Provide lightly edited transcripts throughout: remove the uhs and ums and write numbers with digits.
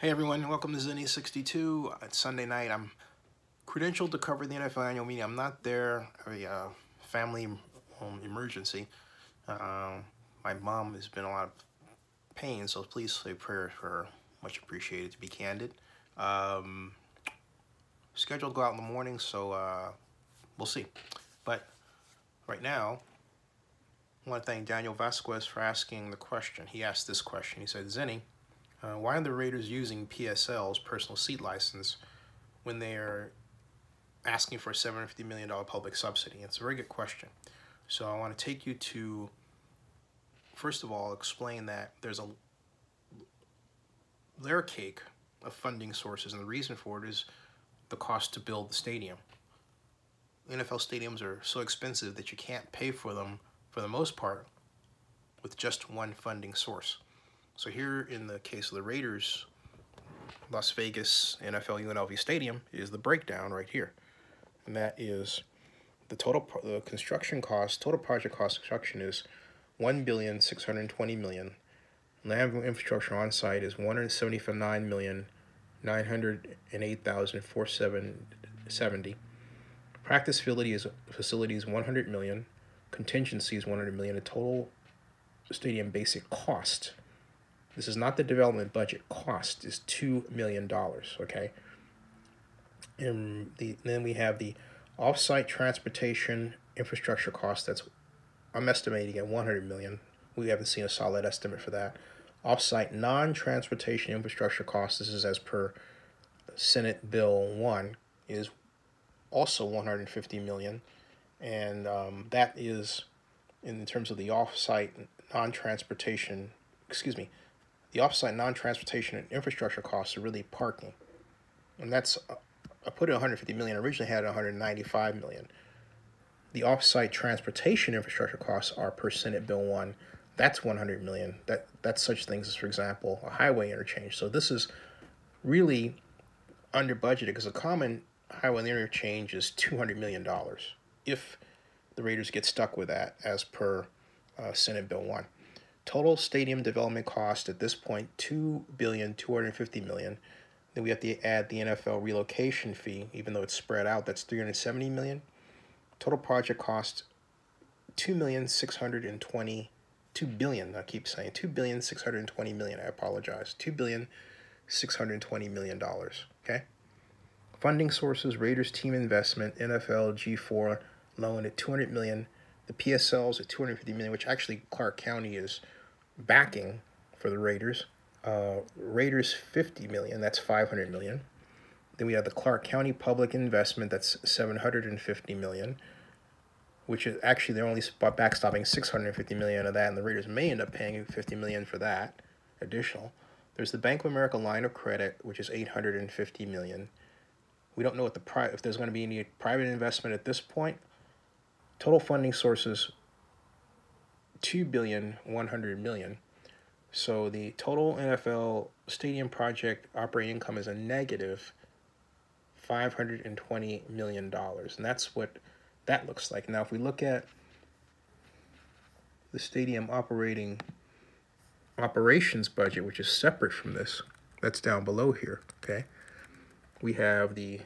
Hey everyone, welcome to Zinni62. It's Sunday night. I'm credentialed to cover the NFL annual meeting. I'm not there. A family emergency. My mom has been in a lot of pain, so please say prayer for her. Much appreciated, to be candid. Scheduled to go out in the morning, so we'll see. But right now, I want to thank Daniel Vasquez for asking the question. He asked this question. He said, Zinni, why are the Raiders using PSLs, personal seat license, when they are asking for a $750 million public subsidy? It's a very good question. So I want to take you to, first of all, explain that there's a layer cake of funding sources, and the reason for it is the cost to build the stadium. NFL stadiums are so expensive that you can't pay for them, for the most part, with just one funding source. So here in the case of the Raiders, Las Vegas NFL UNLV Stadium is the breakdown right here. And that is the total construction cost, total project cost construction is $1,620,000,000. Land infrastructure on site is $179,908,470. Practice facility is $100 million. Contingency is $100 million. The total stadium basic cost, this is not the development budget, cost is $2 million, okay? And then we have the offsite transportation infrastructure cost. I'm estimating at $100 million. We haven't seen a solid estimate for that. Offsite non-transportation infrastructure cost, this is as per Senate Bill 1, is also $150 million. And that is, in terms of the offsite non-transportation, the offsite non-transportation and infrastructure costs are really parking. And that's, I put it $150 million, originally had $195 million. The offsite transportation infrastructure costs are per Senate Bill 1. That's $100 million. That's such things as, for example, a highway interchange. So this is really under budgeted because a common highway interchange is $200 million if the Raiders get stuck with that as per Senate Bill 1. Total stadium development cost at this point, $2,250,000,000. Then we have to add the NFL relocation fee, even though it's spread out, that's $370 million. Total project cost, $2,620,000,000. $2 billion, I keep saying $2,620,000,000. I apologize. $2,620,000,000. Okay. Funding sources: Raiders team investment, NFL G4 loan at $200 million. The PSLs at $250 million, which actually Clark County is backing for the Raiders. Raiders $50 million, that's $500 million. Then we have the Clark County public investment, that's $750 million, which is actually they're only backstopping $650 million of that, and the Raiders may end up paying $50 million for that additional. There's the Bank of America line of credit, which is $850 million. We don't know what if there's going to be any private investment at this point. Total funding sources, $2,100,000,000. So the total NFL stadium project operating income is a negative $520 million. And that's what that looks like. Now, if we look at the stadium operations budget, which is separate from this, that's down below here, okay? We have the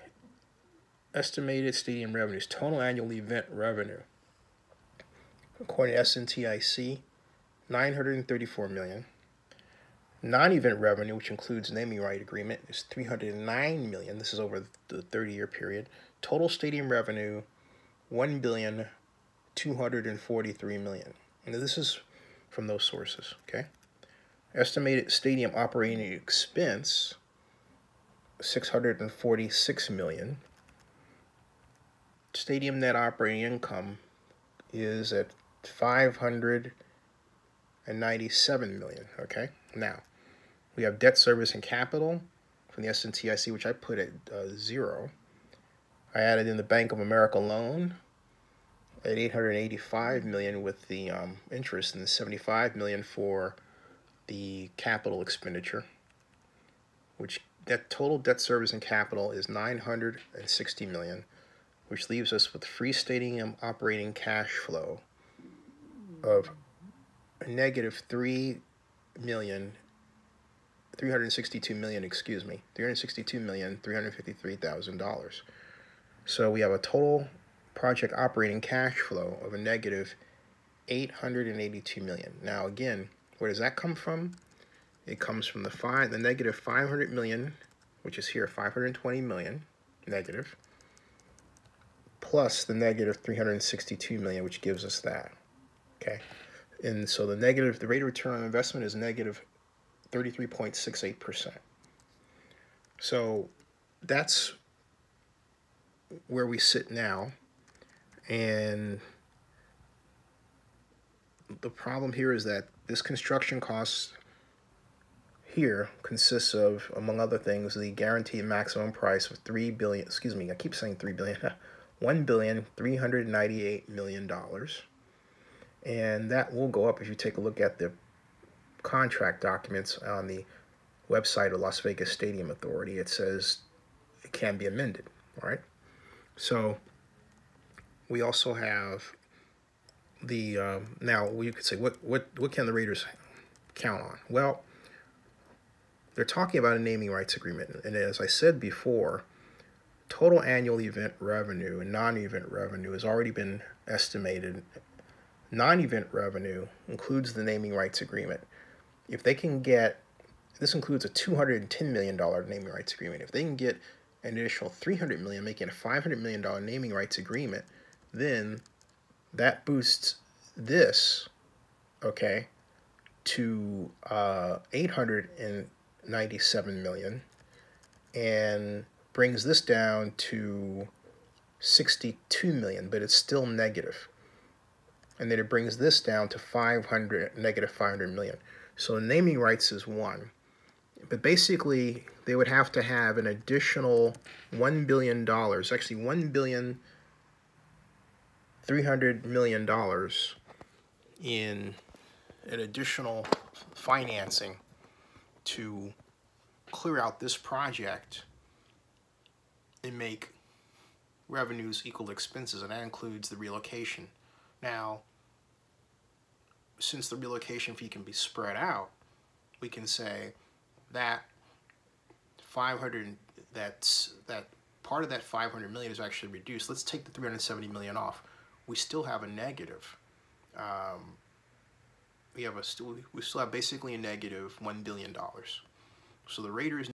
estimated stadium revenues, total annual event revenue. According to SNTIC, $934 million. Non-event revenue, which includes naming right agreement, is $309 million. This is over the 30-year period. Total stadium revenue, $1,243,000,000. And this is from those sources, okay? Estimated stadium operating expense, $646 million. Stadium net operating income is at $597 million, okay? Now, we have debt service and capital from the SNTIC, which I put at 0. I added in the Bank of America loan at $885 million with the interest, and the $75 million for the capital expenditure, which that total debt service and capital is $960 million, which leaves us with free stadium operating cash flow of a negative $3,000,000 362 million, excuse me, $362,353,000. So we have a total project operating cash flow of a negative 882 million. Now again, where does that come from? It comes from the negative 500 million, which is here 520 million negative, plus the negative 362 million, which gives us that. Okay, and so the rate of return on investment is negative 33.68%. So that's where we sit now, and the problem here is that this construction cost here consists of, among other things, the guaranteed maximum price of $3 billion, excuse me, I keep saying $3 billion, $1,398,000,000. And that will go up if you take a look at the contract documents on the website of Las Vegas Stadium Authority. It says it can be amended, all right? So we also have the, now you could say, what can the Raiders count on? Well, they're talking about a naming rights agreement. And as I said before, total annual event revenue and non-event revenue has already been estimated. Non-event revenue includes the naming rights agreement. If they can get, this includes a $210 million naming rights agreement. If they can get an additional $300 million, making a $500 million naming rights agreement, then that boosts this, okay, to 897 million, and brings this down to 62 million, but it's still negative. And then it brings this down to negative 500 million. So naming rights is one. But basically, they would have to have an additional $1 billion, actually $1,300,000,000 in an additional financing to clear out this project and make revenues equal to expenses, and that includes the relocation. Now, since the relocation fee can be spread out, we can say that part of that 500 million is actually reduced. Let's take the 370 million off. We still have a negative. We still have basically a negative $1 billion. So the Raiders